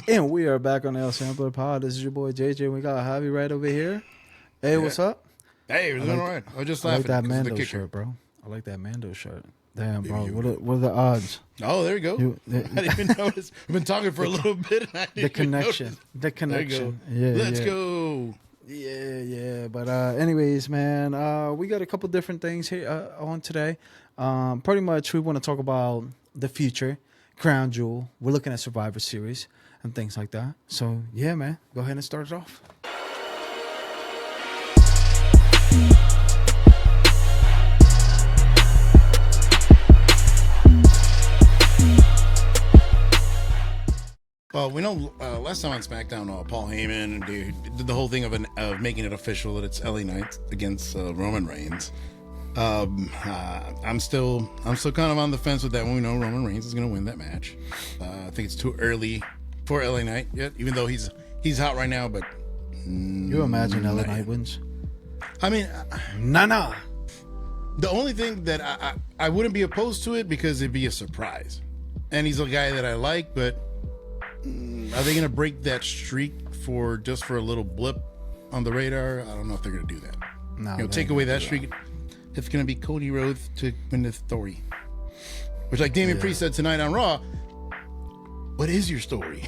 And we are back on the El Sampler Pod. This is your boy JJ. We got Javi right over here. Hey, what's up? Hey, we're doing all right. I was just I like laughing. that 'Cause of the Mando kicker. shirt, bro. I like that Mando shirt. Damn, bro. What are the odds? Oh, there you go. I didn't even notice. We've been talking for a little bit. And I didn't The even connection. notice. The connection. There you go. Yeah, Let's yeah. go. Yeah. But anyways, man, we got a couple different things here on today. Pretty much, we want to talk about the future, Crown Jewel. We're looking at Survivor Series and things like that. So, yeah, man, go ahead and start it off. Well, we know last time on SmackDown, Paul Heyman did the whole thing of making it official that it's LA Knight against Roman Reigns. I'm still kind of on the fence with that one. We know Roman Reigns is going to win that match. I think it's too early for LA Knight yet, even though he's hot right now. But You imagine LA Knight wins? I mean, Nah. the only thing that I wouldn't be opposed to it because it'd be a surprise, and he's a guy that I like, but. Are they going to break that streak for a little blip on the radar? I don't know if they're going to do that. No, Take away that streak. It's going to be Cody Rhodes to win the story. Which, like Damian Priest said tonight on Raw, what is your story?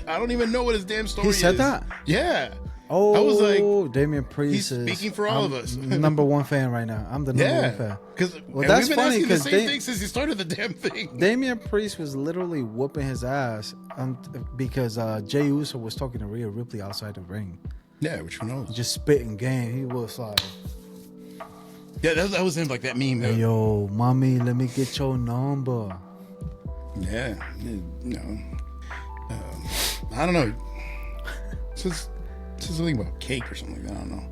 I don't even know what his damn story is. He said that? Yeah. Oh, I was like, Damian Priest he's speaking for all of us. Number one fan right now. I'm the number one fan. Because that's we've been funny asking the 'cause same thing since he started the damn thing. Damian Priest was literally whooping his ass because Jey Uso was talking to Rhea Ripley outside the ring. Yeah, which who knows? Just spitting game. He was like, Yeah, that was him, like that meme. hey, yo, mommy, let me get your number. Yeah, I don't know. It's something about cake or something like that. I don't know.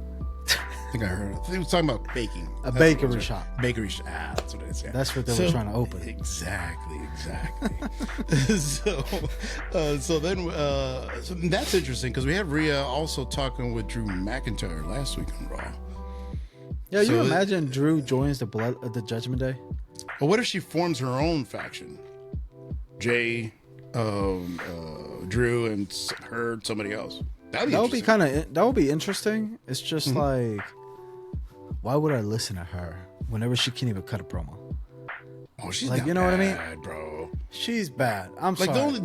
I think I heard it. He was talking about baking. A bakery shop. Bakery shop. That's what it is. Yeah. That's what they were trying to open. Exactly. So that's interesting because we had Rhea also talking with Drew McIntyre last week on Raw. Yeah, you imagine Drew joins the Judgment Day? But what if she forms her own faction? Jay, Drew, and somebody else. That would be interesting. It's just like, why would I listen to her whenever she can't even cut a promo? Oh, she's like, not you know bad, what I mean, bro. She's bad. I'm like sorry.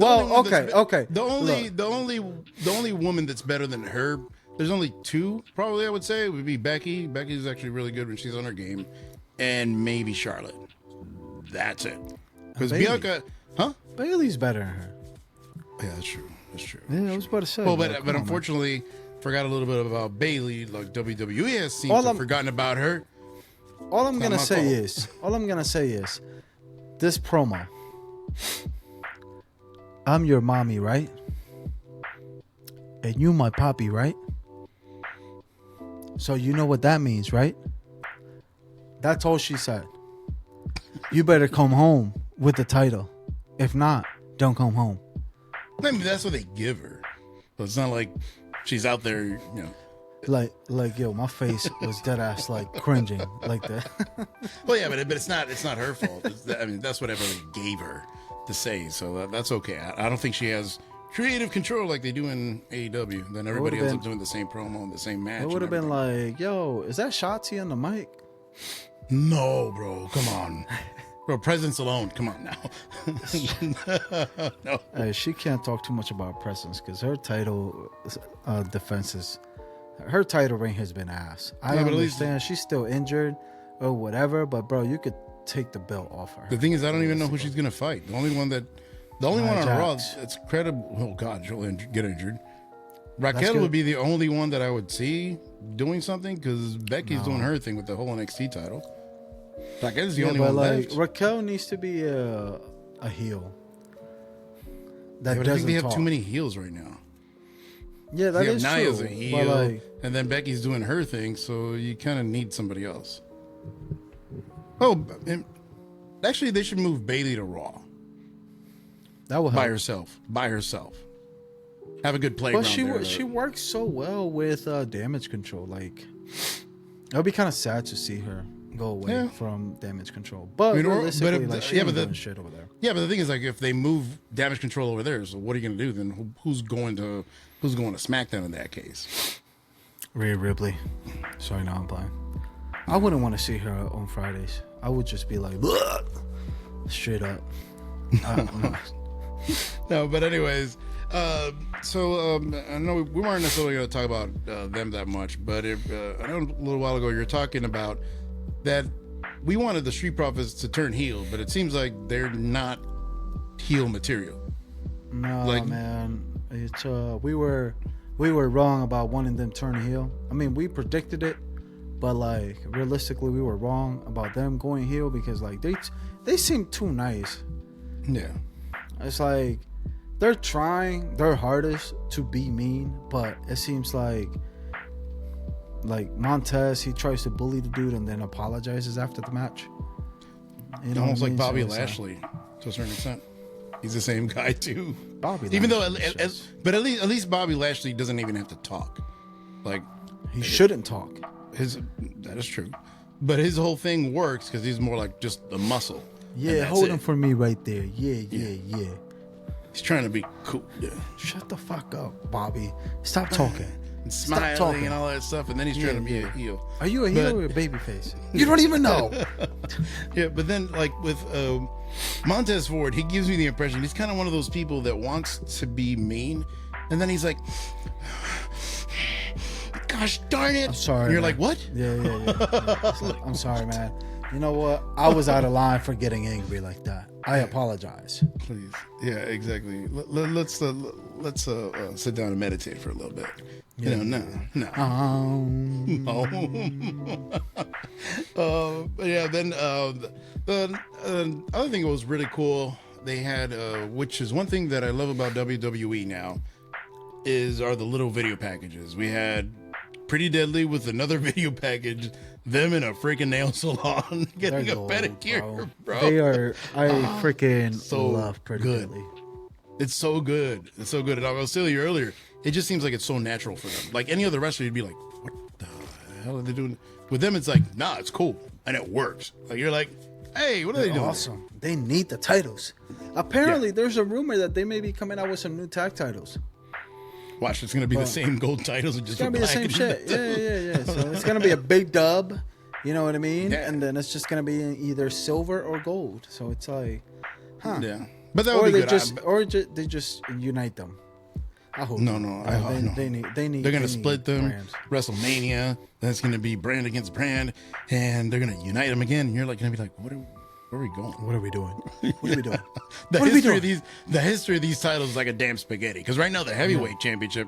okay. Look. The only woman that's better than her. There's only two, probably. I would say would be Becky. Becky's actually really good when she's on her game, and maybe Charlotte. That's it. Because Bianca, Bailey's better than her. Yeah, that's true. That's true. Yeah, I was about to say. Well, but unfortunately, forgot a little bit about Bailey. Like WWE has seemed to have forgotten about her. All I'm gonna say is, this promo. I'm your mommy, right? And you my poppy, right? So you know what that means, right? That's all she said. You better come home with the title. If not, don't come home. I mean, that's what they give her. So it's not like she's out there, you know. Like yo, my face was dead ass like cringing like that. Well, yeah, but it's not her fault. I mean, that's whatever they gave her to say. So that's okay. I don't think she has creative control like they do in AEW. Then everybody ends up doing the same promo and the same match. It would have been like, yo, is that Shotzi on the mic? No, bro. Come on. Bro, presence alone. Come on now. No. Hey, she can't talk too much about presence because her title defenses, her title reign has been ass. I understand she's still injured or whatever, but bro, you could take the belt off her. The thing is, I don't even know who she's gonna fight. The only one on Raw that's credible. Oh God, she'll get injured. Raquel would be the only one that I would see doing something because Becky's doing her thing with the whole NXT title. Raquel's the only one left. Raquel needs to be a heel. I think they have too many heels right now. Yeah, that is true. Nia's a heel, and then Becky's doing her thing, so you kind of need somebody else. Oh, actually, they should move Bayley to Raw. That will help. By herself. Have a good playground. But she works so well with damage control. Like, it would be kind of sad to see her go away Yeah. from Damage Control. But I mean, realistically, like, she yeah, ain't but doing shit over there. Yeah, but the thing is, like, if they move Damage Control over there, so what are you going to do then? Who's going to SmackDown in that case? Rhea Ripley. Sorry, now I'm playing. I wouldn't want to see her on Fridays. I would just be like, "Bleh," straight up. No. No, but anyways, so I know we weren't necessarily going to talk about them that much, but I know a little while ago you were talking about that we wanted the Street Profits to turn heel, but it seems like they're not heel material. No, Like- man. It's we were wrong about wanting them to turn heel. I mean, we predicted it, but like realistically, we were wrong about them going heel because like they seem too nice. Yeah. It's like they're trying their hardest to be mean, but it seems like Montez, he tries to bully the dude and then apologizes after the match. You know Almost what I like mean? Bobby So it's Lashley to a certain extent. He's the same guy too. Bobby Even though, Lashley's just- but at least Bobby Lashley doesn't even have to talk. Like he shouldn't talk. that is true, but his whole thing works because he's more like just a muscle. And Yeah, that's hold it. him for me right there. Yeah. He's trying to be cool. Yeah. Shut the fuck up, Bobby. Stop talking. And Stop smiling talking. and all that stuff, and then he's trying to be a heel. Are you a heel But- or a babyface? You don't even know. Yeah, but then like with Montez Ford, he gives me the impression he's kind of one of those people that wants to be mean, and then he's like, "Gosh darn it!" I'm sorry. And you're man. like, "What?" Yeah. It's like, I'm sorry, man. You know what? I was out of line for getting angry like that. I apologize. Please. Yeah, exactly. Let's sit down and meditate for a little bit. Yeah. No. But yeah, then the other thing that was really cool, they had, which is one thing that I love about WWE now, are the little video packages. We had Pretty Deadly with another video package, them in a freaking nail salon getting They're a gold, pedicure, bro. They are. I freaking so love Pretty good. Deadly. It's so good. It's so good. And I was telling you earlier, it just seems like it's so natural for them. Like any other wrestler, you'd be like, what the hell are they doing? With them, it's like, nah, it's cool. And it works. Like, you're like, hey, what are they doing? Awesome. They need the titles. Apparently, there's a rumor that they may be coming out with some new tag titles. Watch, it's going to be the same gold titles. And just It's gonna be the same shit. Yeah. So it's gonna be a big dub. You know what I mean? Yeah. And then it's just gonna be in either silver or gold. So it's like, huh? Yeah. But that Or would be they good. they just unite them. I hope. No, They need. They're going they to need split them. brands. WrestleMania. That's going to be brand against brand. And they're going to unite them again. And you're like going to be like, where are we going? What are we doing? What are we doing? The What are we history doing? of the history of these titles is like a damn spaghetti. Because right now the heavyweight championship,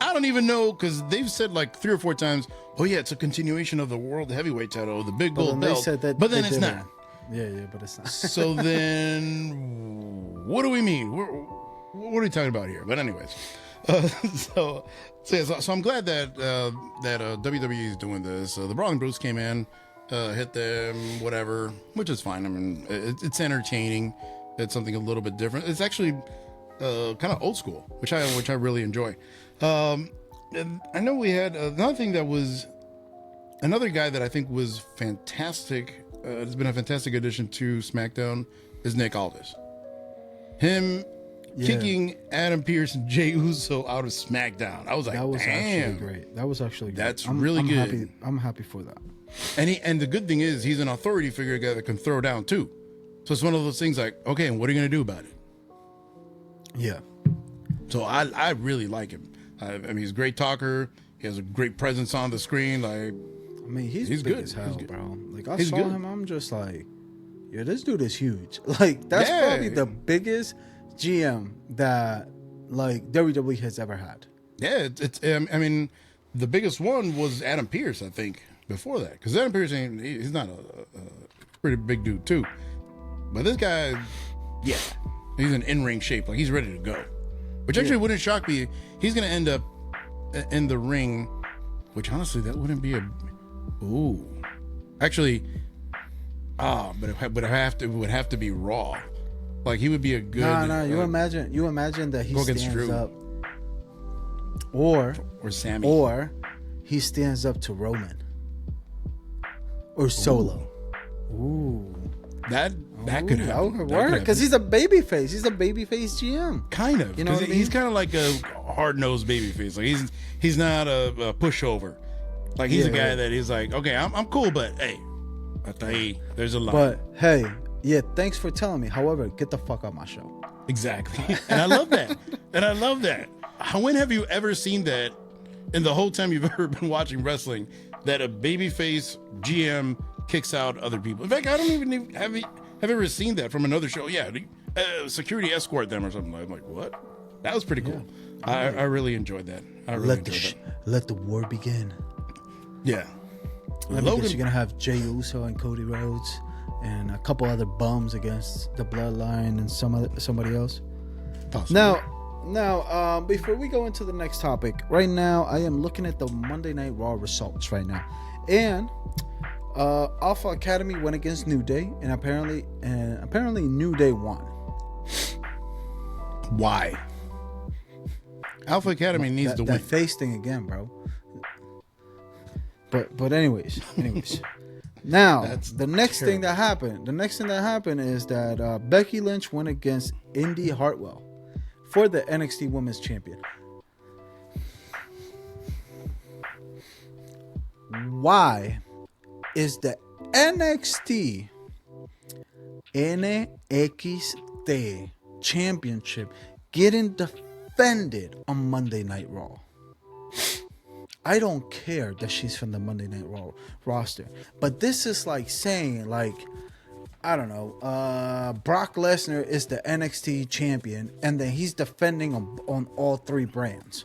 I don't even know, because they've said like 3 or 4 times, oh yeah, it's a continuation of the world heavyweight title, the big But gold then they belt. said that But then they it's didn't. not. Yeah, but it's not. So then, what do we mean? What are we talking about here? But anyways, so I'm glad that WWE is doing this. The Brawling Brutes came in, hit them, whatever, which is fine. I mean, it's entertaining. It's something a little bit different. It's actually kind of old school, which I really enjoy. And I know we had another thing that was another guy that I think was fantastic. It's been a fantastic addition to SmackDown is Nick Aldis. Him kicking Adam Pearce and Jey Uso out of SmackDown. I was like, That was damn. actually great. That was actually great. That's really good. Happy, I'm happy for that. And the good thing is he's an authority figure guy that can throw down too. So it's one of those things like, okay, and what are you going to do about it? Yeah. So I really like him. I mean, he's a great talker. He has a great presence on the screen. Like, I mean, he's big good. as hell, He's good. bro. Like I He's saw good. him, I'm just like, yeah, this dude is huge. Like that's Yeah. probably the biggest GM that like WWE has ever had. yeah, I mean, the biggest one was Adam Pearce, I think, before that. Because Adam Pearce, he's not a pretty big dude, too. But this guy, yeah, he's in in-ring shape. Like, he's ready to go. Which actually wouldn't shock me. He's going to end up in the ring, which honestly, that wouldn't be a... Ooh. Actually, but it would have to be Raw. Like, he would be a good... Nah, you imagine that he go against stands Drew. up, or Or Sammy. he stands up to Roman. or Solo? Ooh. That could happen. That would work because he's a babyface. He's a babyface GM. Kind of. You know what I mean? He's kind of like a hard-nosed babyface. Like he's not a pushover. Like he's a guy that he's like, okay, I'm cool, but hey, there's a line. But hey, yeah, thanks for telling me. However, get the fuck out my show. Exactly. And I love that. When have you ever seen that in the whole time you've ever been watching wrestling, that a babyface GM kicks out other people? In fact, I don't even have ever seen that from another show. Yeah, security escort them or something. I'm like, what? That was pretty cool. Yeah. I really enjoyed that. I really enjoyed that. Let the war begin. Yeah. Logan, because you're gonna have Jey Uso and Cody Rhodes and a couple other bums against the Bloodline and somebody else. Possibly. Now, before we go into the next topic, right now I am looking at the Monday Night Raw results right now, and Alpha Academy went against New Day, and apparently New Day won. Why? Alpha Academy needs to win. That face thing again, bro. But anyways. Now the next thing that happened is that Becky Lynch went against Indy Hartwell for the NXT Women's Champion. Why is the NXT Championship getting defended on Monday Night Raw? I don't care that she's from the Monday Night Raw roster, but this is like saying, like, I don't know, Brock Lesnar is the NXT champion, and then he's defending on all three brands.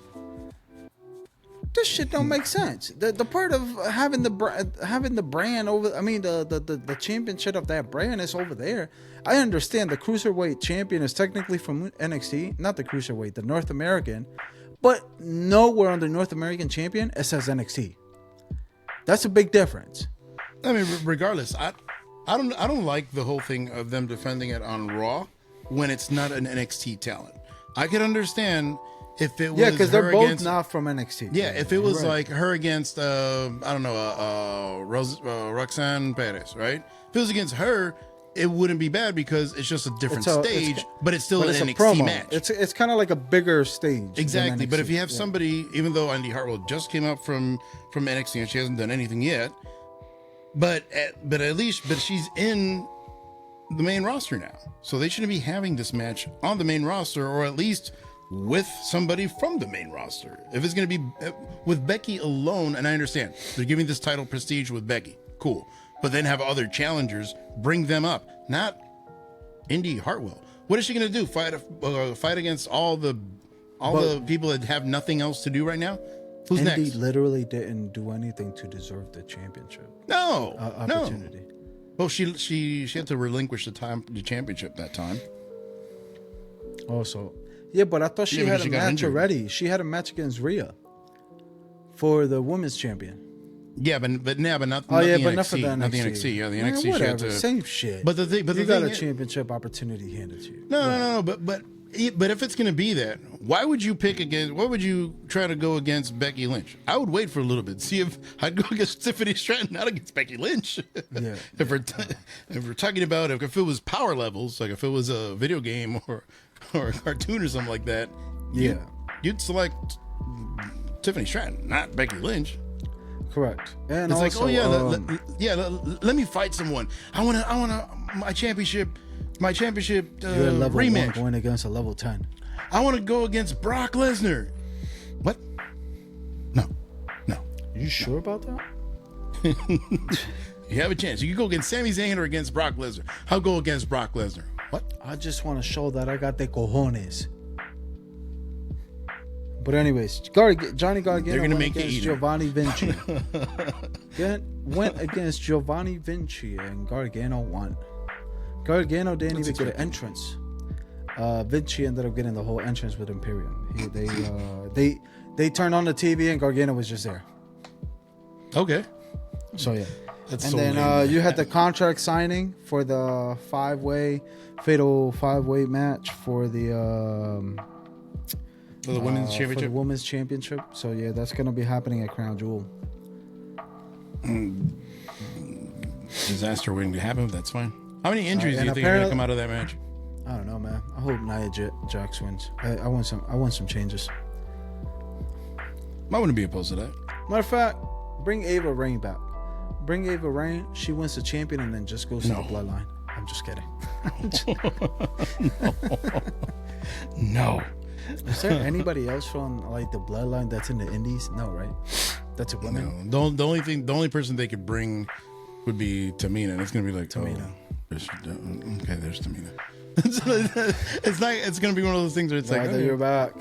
This shit don't make sense. The part of having the brand over, I mean, the championship of that brand is over there. I understand the cruiserweight champion is technically from NXT, not the cruiserweight, the North American. But nowhere on the North American champion it says NXT. That's a big difference. I mean, regardless, I don't like the whole thing of them defending it on Raw when it's not an NXT talent. I could understand if it was because they're both not from NXT. Yeah, if it was like her against Roxanne Perez, right? If it was against her, it wouldn't be bad because it's just a different stage, but it's still an NXT match. It's kind of like a bigger stage. Exactly, but if you have somebody, even though Indy Hartwell just came up from NXT and she hasn't done anything yet, but she's in the main roster now, so they shouldn't be having this match on the main roster, or at least with somebody from the main roster. If it's going to be with Becky alone, and I understand they're giving this title prestige with Becky, cool. But then have other challengers, bring them up, not Indy Hartwell. What is she going to do? Fight against all the people that have nothing else to do right now? Who's Indy next? Literally didn't do anything to deserve the championship. No. Opportunity. Well, she had to relinquish the championship that time. Also, yeah, but I thought she had a match already. She had a match against Rhea for the women's champion. Yeah, but not the NXT. Not for the NXT. Not the NXT. Yeah, the NXT. Whatever, same shit. But you got a championship opportunity handed to you. No. But if it's gonna be that, why would you try to go against Becky Lynch? I would wait for a little bit, see if I'd go against Tiffany Stratton, not against Becky Lynch. Yeah. if we're talking about if it was power levels, like if it was a video game or a cartoon or something like that, you'd select Tiffany Stratton, not Becky Lynch. Correct. And it's also, let me fight someone. I want my championship you're a level rematch. 1 going against a level 10. I want to go against Brock Lesnar. What? No. You sure about that? You have a chance. You can go against Sami Zayn or against Brock Lesnar. I'll go against Brock Lesnar. What? I just want to show that I got the cojones. But anyways, Johnny Gargano went against Giovanni Vinci. Went against Giovanni Vinci, and Gargano won. Gargano didn't even get an entrance. Vinci ended up getting the whole entrance with Imperium. They turned on the TV and Gargano was just there. Okay. So yeah. That's and then you had the contract signing for the fatal five-way match for the women's championship. For the women's championship. So yeah, that's gonna be happening at Crown Jewel. disaster waiting to happen. That's fine. How many injuries do you think are gonna come out of that match? I don't know, man. I hope Nia Jax wins. I want some changes. I wouldn't be opposed to that. Matter of fact, bring Ava Rain back. Bring Ava Rain. She wins the champion and then just goes to the bloodline. I'm just kidding. No. Is there anybody else from like the bloodline that's in the indies? No, right? That's a woman. No. The only person they could bring would be Tamina, and it's gonna be like Tamina. There's Tamina. It's gonna be one of those things where it's like, you're back.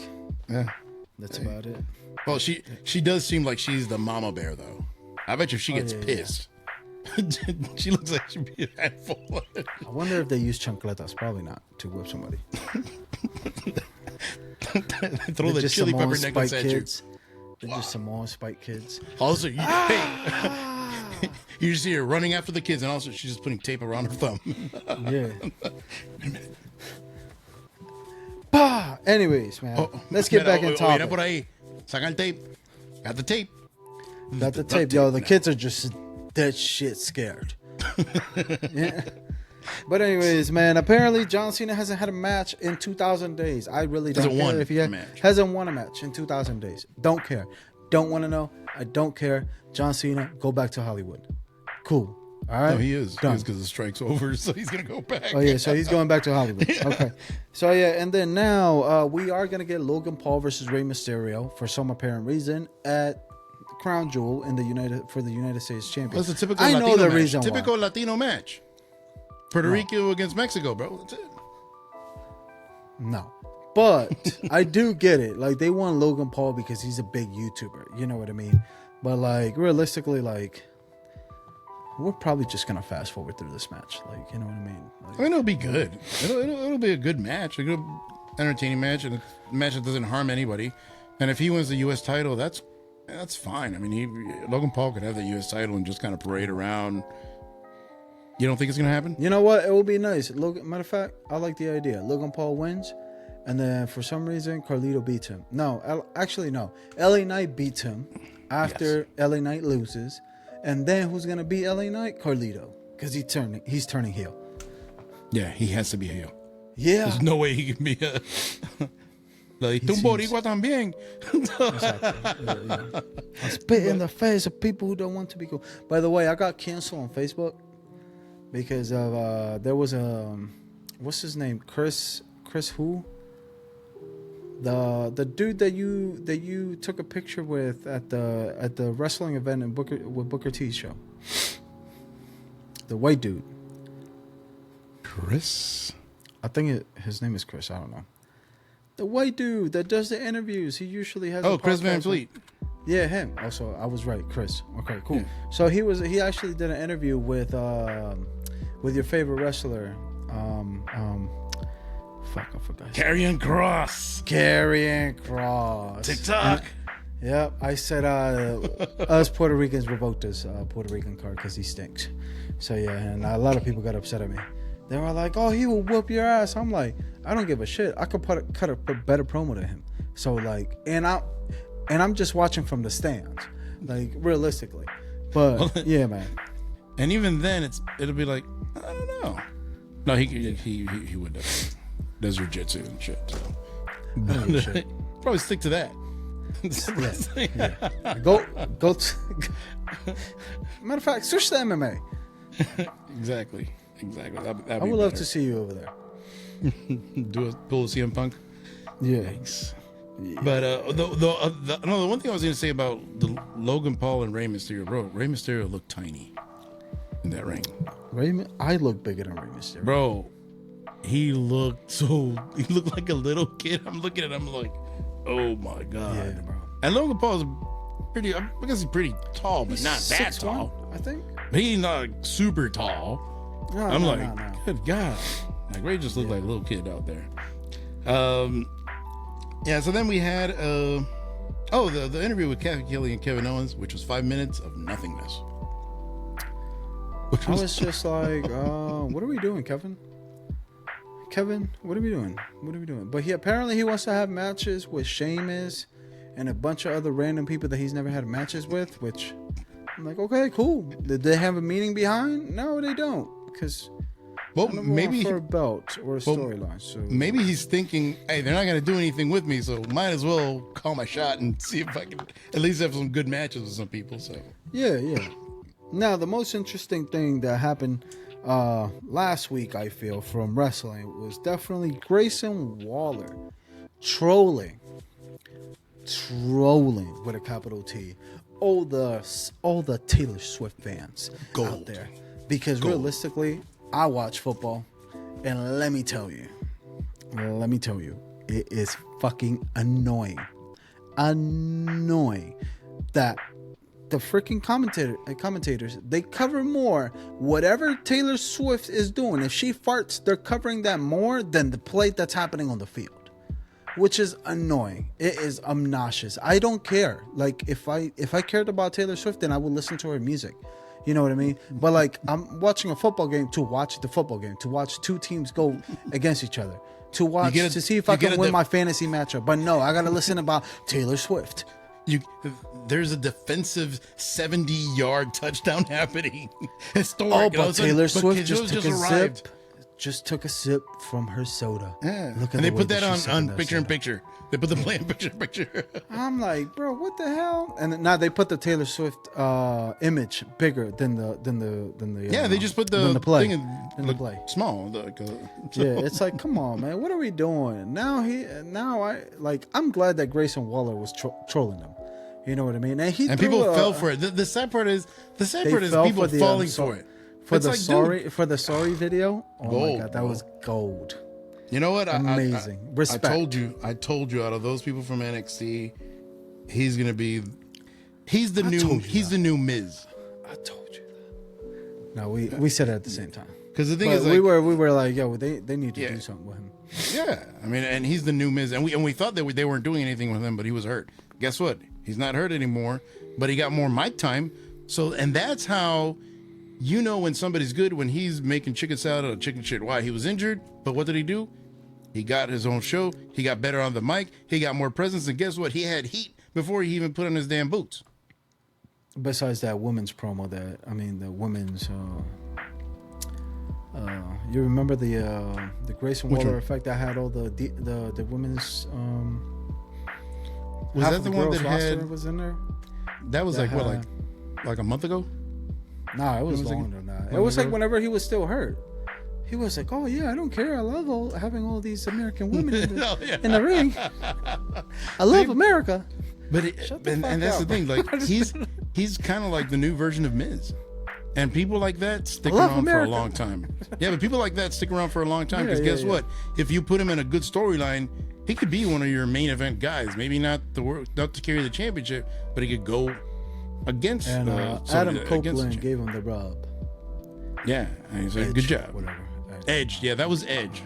Yeah, that's about it. Well, she does seem like she's the mama bear, though. I bet you if she gets pissed, she looks like she'd be a handful. I wonder if they use chancletas. Probably not to whip somebody. Throw the chili pepper necklace at you. They're just Samoan Spike kids. Also, hey, you just see her running after the kids, and also she's just putting tape around her thumb. Yeah. Bah! Anyways, man, let's get back in topic. Por ahí. Saca el tape. Got the tape. Got the tape. Yo, the kids are just dead shit scared. Yeah. But anyways, man, apparently John Cena hasn't had a match in 2,000 days. I really don't care if he hasn't won a match in 2,000 days. Don't care. Don't want to know. I don't care. John Cena, go back to Hollywood. Cool. All right. No, he is. Because the strike's over, so he's going to go back. Oh, yeah. So he's going back to Hollywood. Okay. So, yeah. And then now we are going to get Logan Paul versus Rey Mysterio for some apparent reason at Crown Jewel in the United States Championship. That's a typical Latino match. Typical Latino match. Puerto Rico against Mexico, bro. That's it. No. But I do get it. Like, they want Logan Paul because he's a big YouTuber. You know what I mean? But, like, realistically, like, we're probably just going to fast forward through this match. Like, you know what I mean? Like, I mean, it'll be good. It'll be a good match. A good, entertaining match. And a match that doesn't harm anybody. And if he wins the U.S. title, that's fine. I mean, Logan Paul could have the U.S. title and just kind of parade around. You don't think it's going to happen? You know what? It will be nice. Matter of fact, I like the idea. Logan Paul wins, and then for some reason, Carlito beats him. No, actually, no. LA Knight beats him after LA Knight loses. And then who's going to beat LA Knight? Carlito. Because he's turning heel. Yeah, he has to be a heel. Yeah. There's no way he can be a... Like, tú boricua también. Exactly. Yeah. I spit in the face of people who don't want to be cool. By the way, I got canceled on Facebook because of there was a what's his name? Chris who? The dude that you took a picture with at the wrestling event in Booker T's show. The white dude. Chris? I think his name is Chris. I don't know. The white dude that does the interviews. He usually has. Chris Van Fleet. Yeah, him. Also, I was right, Chris. Okay, cool. Yeah. So he actually did an interview with your favorite wrestler. Fuck, I forgot. Karrion Kross. TikTok. Yep, I said us Puerto Ricans revoked his Puerto Rican card because he stinks. So yeah, and a lot of people got upset at me. They were like, "Oh, he will whoop your ass." I'm like, I don't give a shit. I could cut a better promo to him. So like, and I'm just watching from the stands, like realistically. But yeah, man. And even then, it'll be like, I don't know. No, he would does jiu-jitsu and shit. So. Probably stick to that. Yeah. Go. Matter of fact, switch to MMA. Exactly. I would love to see you over there. Pull a CM Punk. Yeah. Thanks. Yeah. But the one thing I was going to say about the Logan Paul and Rey Mysterio, bro. Rey Mysterio looked tiny in that ring. I look bigger than Rey Mysterio, bro. He looked like a little kid. I'm looking at him like, oh my god. Yeah, bro. And Logan Paul is pretty. I guess he's pretty tall, but not that tall. I think he's not like, super tall. No. Good God. Like Ray just looked like a little kid out there. Yeah, so then we had the interview with Kathy Kelly and Kevin Owens, which was 5 minutes of nothingness. I was just like, what are we doing, Kevin? Kevin, what are we doing? But he wants to have matches with Sheamus and a bunch of other random people that he's never had matches with, which I'm like, okay, cool. Did they have a meaning behind? No, they don't. Because Well, maybe for a belt or a storyline. So maybe he's thinking, hey, they're not going to do anything with me, so might as well call my shot and see if I can at least have some good matches with some people. So yeah. Now, the most interesting thing that happened last week, I feel, from wrestling was definitely Grayson Waller trolling with a capital T. All the Taylor Swift fans out there, because realistically, I watch football, and let me tell you, it is fucking annoying that the freaking commentators, they cover more whatever Taylor Swift is doing. If she farts, they're covering that more than the play that's happening on the field, which is annoying. It is obnoxious. I don't care. Like, if I cared about Taylor Swift, then I would listen to her music. You know what I mean? But like, I'm watching a football game to watch the football game, to watch two teams go against each other, to see if I can win my fantasy matchup. But no, I gotta listen about Taylor Swift. There's a defensive 70-yard touchdown happening. Historic. But Taylor Swift just took a sip from her soda. Yeah. And they put that on picture in picture. They put the play in picture in picture. I'm like, bro, what the hell? And now they put the Taylor Swift image bigger than the yeah, they just put the play thing in the play small. Yeah, it's like, come on, man, what are we doing now? I'm glad that Grayson Waller was trolling them. You know what I mean? And people fell for it. The sad part is people falling for it. For the sorry video. Oh my god, that was gold. You know what? Amazing. Respect. I told you out of those people from NXT, he's the new Miz. I told you that. No, we said it at the same time. Because the thing is, we were like, yo, they need to do something with him. Yeah, I mean, and he's the new Miz, and we thought that they weren't doing anything with him, but he was hurt. Guess what? He's not hurt anymore, but he got more mic time. So, and that's how you know when somebody's good, when he's making chicken salad out of chicken shit. Why? He was injured, but what did he do? He got his own show. He got better on the mic. He got more presence, and guess what? He had heat before he even put on his damn boots. Besides that women's promo, the women's. You remember the Grayson Waller effect that had all the women's. Was that the one that was in there? That was like a month ago? Nah, it was longer than that. It was like whenever he was still hurt. He was like, "Oh yeah, I don't care. I love having all these American women in the ring. I love America." But that's the thing. Like he's kind of like the new version of Miz, and people like that stick around for a long time. Yeah, but people like that stick around for a long time because guess what? If you put him in a good storyline, he could be one of your main event guys. Maybe not to carry the championship, but he could go against. And Adam Copeland gave him the rub. Yeah, and he's like, "Good job." Whatever. Edge, yeah, that was Edge.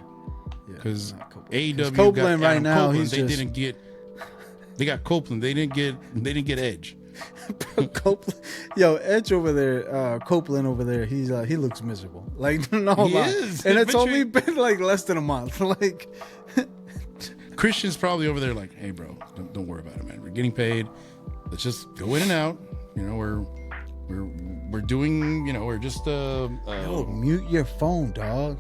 Because AEW Copeland got right now, Copeland. They got Copeland. They didn't get Edge. Copeland, yo, Edge over there, Copeland over there. He looks miserable. Like no lie, and it's only been like less than a month. Like Christian's probably over there, like, hey, bro, don't worry about it, man. We're getting paid. Let's just go in and out. You know, we're doing. You know, we're just yo, mute your phone, dog.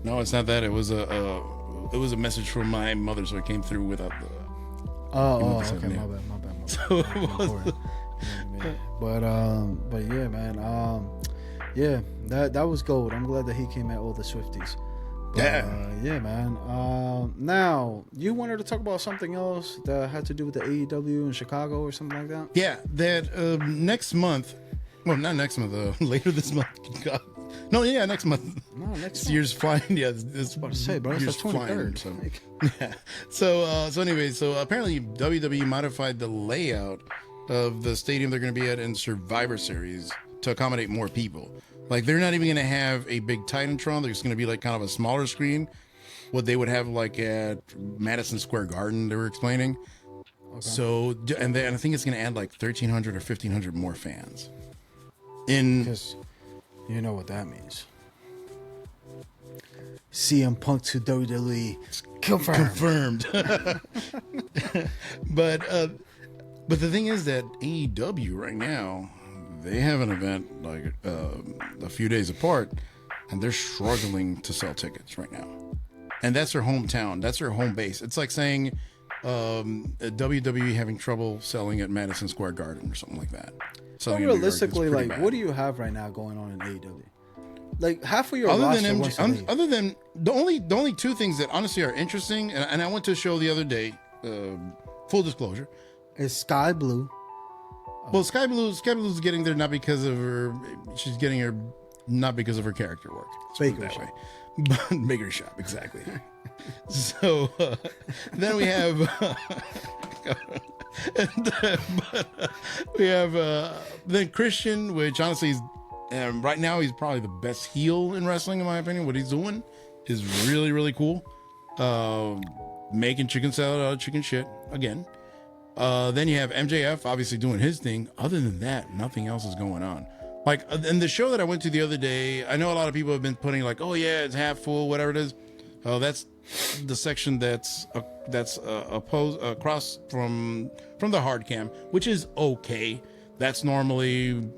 No, it's not that. It was a message from my mother, so it came through without the. Okay, my bad. So it was. But yeah, man. Yeah, that was gold. I'm glad that he came at all the Swifties. But, yeah, man. Now you wanted to talk about something else that had to do with the AEW in Chicago or something like that. Yeah, that next month. Well, not next month. Later this month. God. No, yeah, next month. No, next month. Year's flying. Yeah, it's about to say, bro. It's the 23rd. So anyway, apparently WWE modified the layout of the stadium they're going to be at in Survivor Series to accommodate more people. Like, they're not even going to have a big Titantron. There's going to be like kind of a smaller screen. What they would have like at Madison Square Garden, they were explaining. Okay. So, and I think it's going to add like 1,300 or 1,500 more fans. Because you know what that means. CM Punk to WWE confirmed. But But the thing is that AEW right now, they have an event like a few days apart, and they're struggling to sell tickets right now. And that's their hometown. That's their home base. It's like saying WWE having trouble selling at Madison Square Garden or something like that. So realistically, like, what do you have right now going on in AEW? Like half of your roster wants to leave. Other than the only two things that honestly are interesting, and I went to a show the other day. Full disclosure, is Sky Blue. Well, Sky Blue's getting there not because of her. She's getting her not because of her character work. Bakery shop. Bakery shop, exactly. So then we have we have then Christian, which honestly is right now he's probably the best heel in wrestling in my opinion. What he's doing is really, really cool. Making chicken salad out of chicken shit again. Then you have MJF obviously doing his thing. Other than that, nothing else is going on. Like in the show that I went to the other day, I know a lot of people have been putting like, oh yeah, it's half full, whatever it is. Oh, that's the section that's opposed across from the hard cam, which is okay. That's normally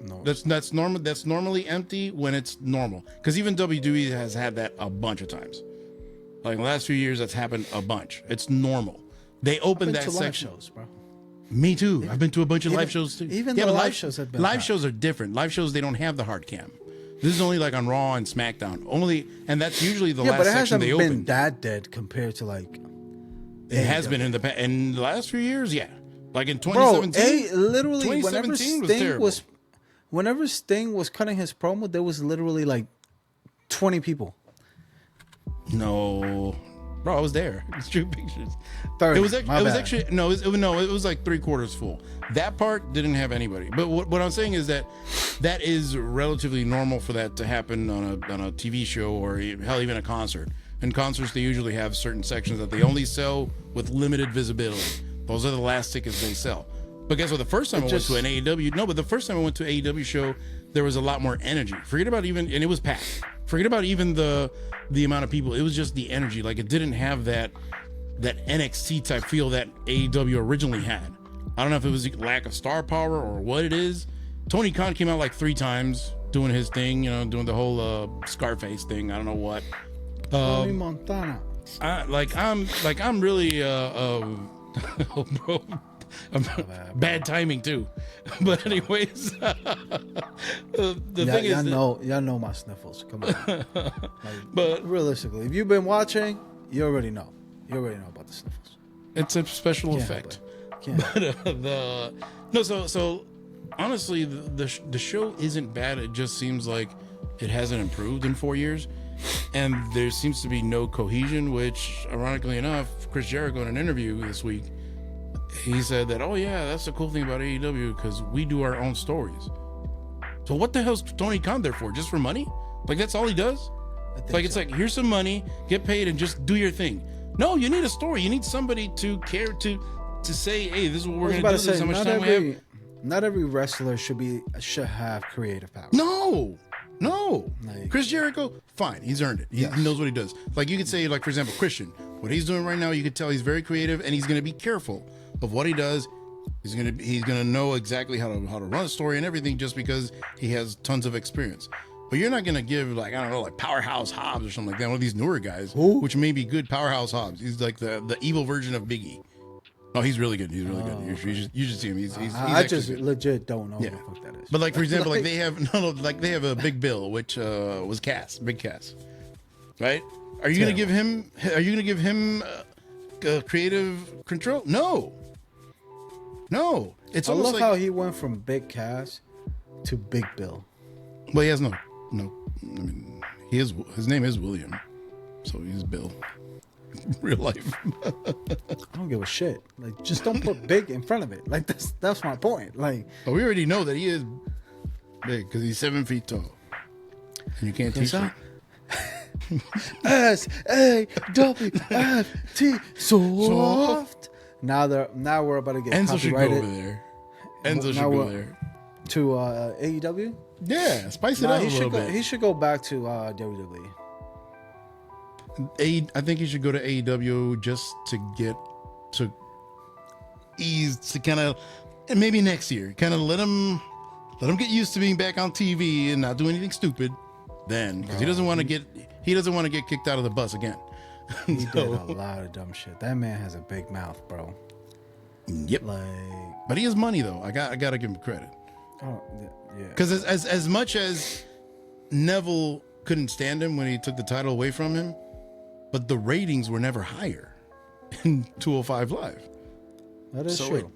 that's normally empty when it's normal. Because even WWE has had that a bunch of times. Like in the last few years, that's happened a bunch. It's normal. They opened that section. Live shows, bro. Me too. I've been to a bunch of live shows too. Even the live shows have been live shows are different. Live shows they don't have the hard cam. This is only like on Raw and SmackDown. Only, and that's usually the last section they open. But it hasn't been that dead compared to like. It has been in the last few years, yeah. Like in 2017. Bro, literally, 2017 whenever Sting was cutting his promo, there was literally like 20 people. No, bro, I was there. It's true pictures. 30, it was actually no, it was like 3/4 full. That part didn't have anybody. But what I'm saying is that is relatively normal for that to happen on a TV show or hell even a concert. In concerts, they usually have certain sections that they only sell with limited visibility. Those are the last tickets they sell. But guess what? The first time I went to an AEW, but the first time I went to an AEW show, there was a lot more energy. Forget about even, and it was packed. Forget about even the amount of people. It was just the energy. Like it didn't have that NXT type feel that AEW originally had. I don't know if it was lack of star power or what it is. Tony Khan came out like 3 times doing his thing, doing the whole Scarface thing. I don't know what. Tony Montana. I'm really oh, bro. Bad timing too. But anyways, the thing is, y'all know my sniffles. Come on. But realistically, if you've been watching, you already know. You already know about the sniffles. It's a special effect. So honestly, the show isn't bad. It just seems like it hasn't improved in 4 years, and there seems to be no cohesion. Which, ironically enough, Chris Jericho in an interview this week, he said that, oh yeah, that's the cool thing about AEW because we do our own stories. So what the hell's Tony Khan there for? Just for money? Like that's all he does? It's like here's some money, get paid, and just do your thing. No, you need a story. You need somebody to care to say, hey, this is what we're gonna do. This is how much time we have. Not every wrestler should have creative power. No. Like, Chris Jericho, fine, he's earned it. He knows what he does. Like you could say, like for example, Christian, what he's doing right now, you could tell he's very creative and he's gonna be careful of what he does. He's gonna know exactly how to run a story and everything just because he has tons of experience. But you're not gonna give like, I don't know, like Powerhouse Hobbs or something like that, one of these newer guys, which may be good. Powerhouse Hobbs, he's like the evil version of Big E. Oh, he's really good. He's really good. You should see him. He's I just good. Legit don't know what the fuck that is. But like for example, like they have a Big Bill, which was Big Cass, right? Are you gonna give him creative control? No. It's I almost love how he went from Big Cass to Big Bill. Well, he has no. I mean, his name is William, so he's Bill. Real life. I don't give a shit. Like, just don't put big in front of it. Like, that's my point. Like, but we already know that he is big because he's 7 feet tall, and you can't teach him. S-A-W-F-T soft. Now we're about to get Enzo should go copyrighted. over there. Enzo should go there to AEW. Yeah, spice it up a little bit. He should go back to WWE. I think he should go to AEW just to get to ease, to kind of and maybe next year, kind of let him get used to being back on TV and not do anything stupid. Then, because he doesn't want to get kicked out of the bus again. He did a lot of dumb shit. That man has a big mouth, bro. Yep. But he has money though. I gotta give him credit. Oh yeah. Because as much as Neville couldn't stand him when he took the title away from him, but the ratings were never higher in 205 Live. That is true.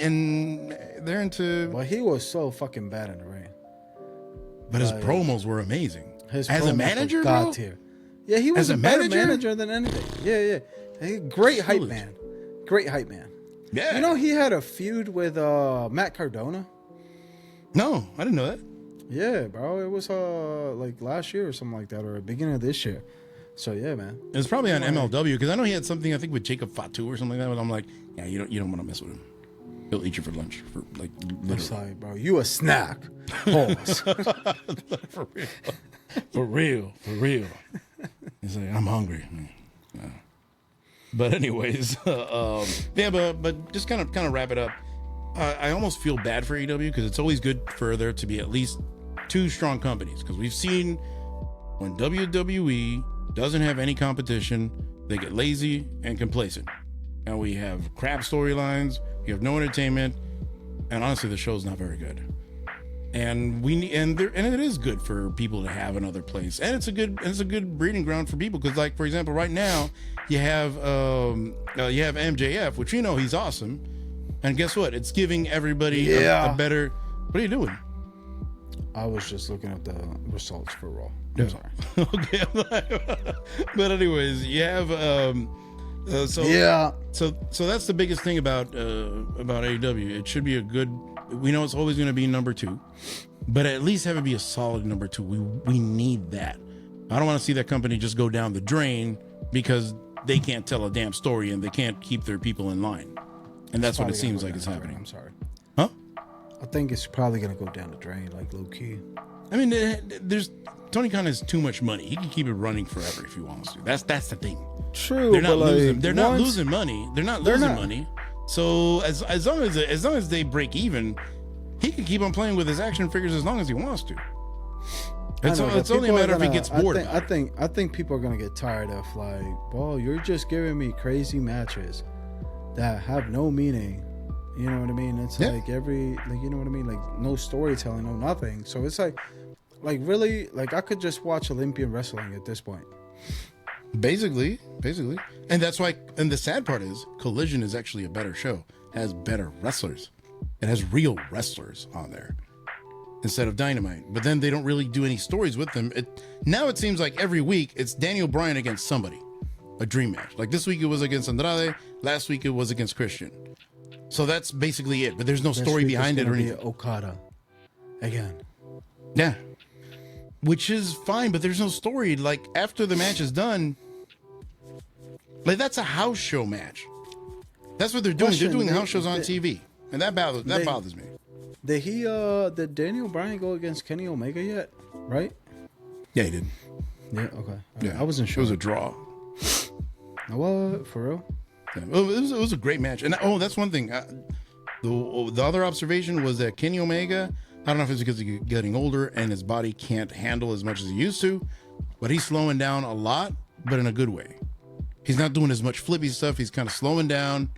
And they're into. Well, he was so fucking bad in the ring. But his promos were amazing. His as a manager, God tier. Yeah, he was a better manager than anything. Yeah. Great hype man. Great hype man. Yeah. You know, he had a feud with Matt Cardona. No, I didn't know that. Yeah, bro. It was like last year or something like that, or beginning of this year. So yeah, man. It was probably on MLW because I know he had something I think with Jacob Fatu or something like that. But I'm like, yeah, you don't want to mess with him. He'll eat you for lunch for like literally. I'm sorry, bro. You a snack. Pause. For real. He's like, I'm hungry. No. But anyways, yeah, but just kind of wrap it up. I almost feel bad for AEW because it's always good for there to be at least two strong companies, because we've seen when WWE doesn't have any competition, they get lazy and complacent, and we have crap storylines. You have no entertainment, and honestly, the show's not very good. And it is good for people to have another place, and it's a good breeding ground for people. Because, like, for example, right now you have MJF, which he's awesome, and guess what? It's giving everybody a better. What are you doing? I was just looking at the results for Raw. I'm sorry. Okay, but anyways, you have so that's the biggest thing about AEW. It should be a good. We know it's always going to be number 2, but at least have it be a solid number 2. We need that. I don't want to see that company just go down the drain because they can't tell a damn story and they can't keep their people in line. And that's what it seems like is happening. I'm sorry. Huh? I think it's probably going to go down the drain, like low key. I mean, Tony Khan has too much money. He can keep it running forever if he wants to. That's the thing. True. They're not losing. They're not losing money. They're not losing money. So as long as they break even, he can keep on playing with his action figures as long as he wants to. It's only a matter if he gets bored. I think people are gonna get tired of like, well, you're just giving me crazy matches that have no meaning. You know what I mean? It's like you know what I mean? Like no storytelling, no nothing. So it's like really, like I could just watch Olympian wrestling at this point. Basically. And that's why, and the sad part is Collision is actually a better show. It has better wrestlers. It has real wrestlers on there instead of Dynamite. But then they don't really do any stories with them. Now it seems like every week it's Daniel Bryan against somebody. A dream match. Like this week it was against Andrade. Last week it was against Christian. So that's basically it. But there's no story behind it or anything. Okada again. Yeah. Which is fine, but there's no story. Like after the match is done, like that's a house show match. That's what they're doing. They're doing house shows on TV, and that bothers me. Did Daniel Bryan go against Kenny Omega yet? Right? Yeah, he did. Yeah. Okay. Yeah, I wasn't sure. It was a draw. What? For real? Yeah. It was a great match, and that's one thing. The other observation was that Kenny Omega, I don't know if it's because he's getting older and his body can't handle as much as he used to, but he's slowing down a lot, but in a good way. He's not doing as much flippy stuff. He's kind of slowing down,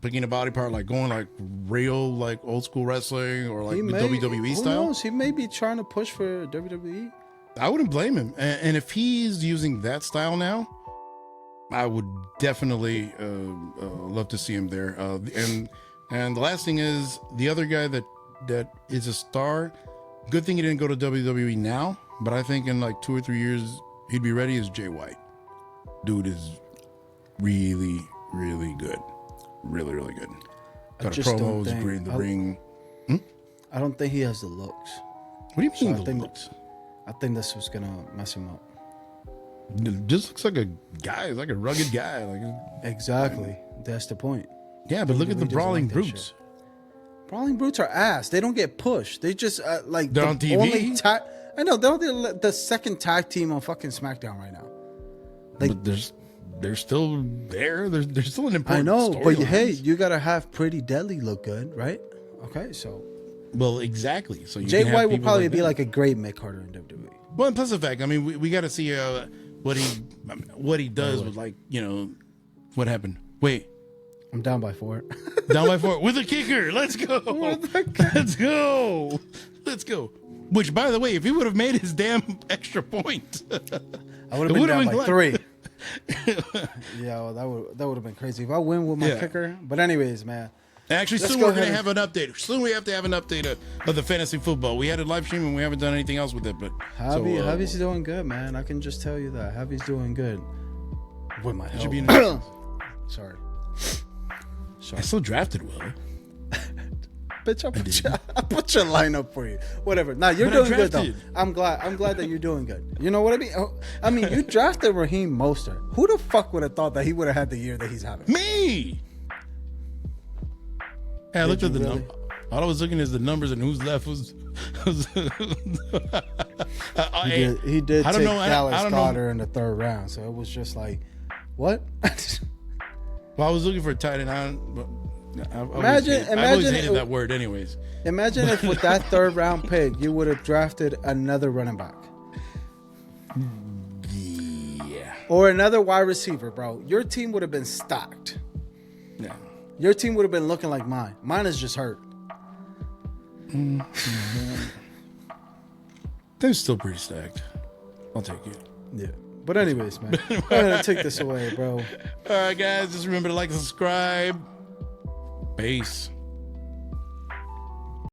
picking a body part, like going like real, like old school wrestling or like the WWE style. Who knows? He may be trying to push for WWE. I wouldn't blame him. And if he's using that style now, I would definitely love to see him there. And the last thing is the other guy that is a star. Good thing he didn't go to WWE now, but I think in like 2 or 3 years he'd be ready. Is Jay White. Dude is really, really good. Really, really good. Got a promo, is great in the ring. I don't think he has the looks. What do you mean the looks? I think this was gonna mess him up. Just looks like a guy. He's like a rugged guy. Exactly. That's the point. Yeah, but look at the Brawling Brutes. Brawling Brutes are ass. They don't get pushed. They just they're on TV. I know they're the second tag team on fucking SmackDown right now. But they're still there. They're still an important. I know, but hey, storylines. you gotta have Pretty Deadly look good, right? Okay, so Well, exactly. So you Jay can have White will people probably like be that. like a great Mick Carter in WWE. Well, and plus the fact, I mean, we got to see what he does with, like, you know, what happened. Wait, I'm down by 4. down by 4 with a kicker. Let's go. Let's go. Let's go. Which, by the way, if he would have made his damn extra point, I would have It been would've down been by glad. 3. Yeah, well, that would have been crazy if I win with my Yeah. kicker. But anyways, man, actually, Let's soon go we're going to ahead have an update. Soon we have to have an update of the fantasy football. We had a live stream and we haven't done anything else with it. But Javi's doing good, man. I can just tell you that Javi's doing good. With my help. should be in Sorry. I still drafted well. Bitch, I put your lineup for you. Whatever. Nah, you're But I doing good though. drafted. I'm glad that you're doing good. You know what I mean? I mean, you drafted Raheem Mostert. Who the fuck would have thought that he would have had the year that he's having? Me. Hey, I looked you at the really? number. All I was looking is the numbers and who's left was. He did I don't take know. Dallas I don't Goedert in the 3rd round, so it was just like, what? Well, I was looking for a tight end. I've Imagine always it- hated that word, anyways. Imagine if with that 3rd round pick, you would have drafted another running back Yeah. or another wide receiver, bro. Your team would have been stocked. Yeah. Your team would have been looking like mine. Mine is just hurt. They're still pretty stacked. I'll take it. Yeah. But anyways, man, go ahead and take this away, bro. All right, guys. Just remember to like and subscribe. Peace.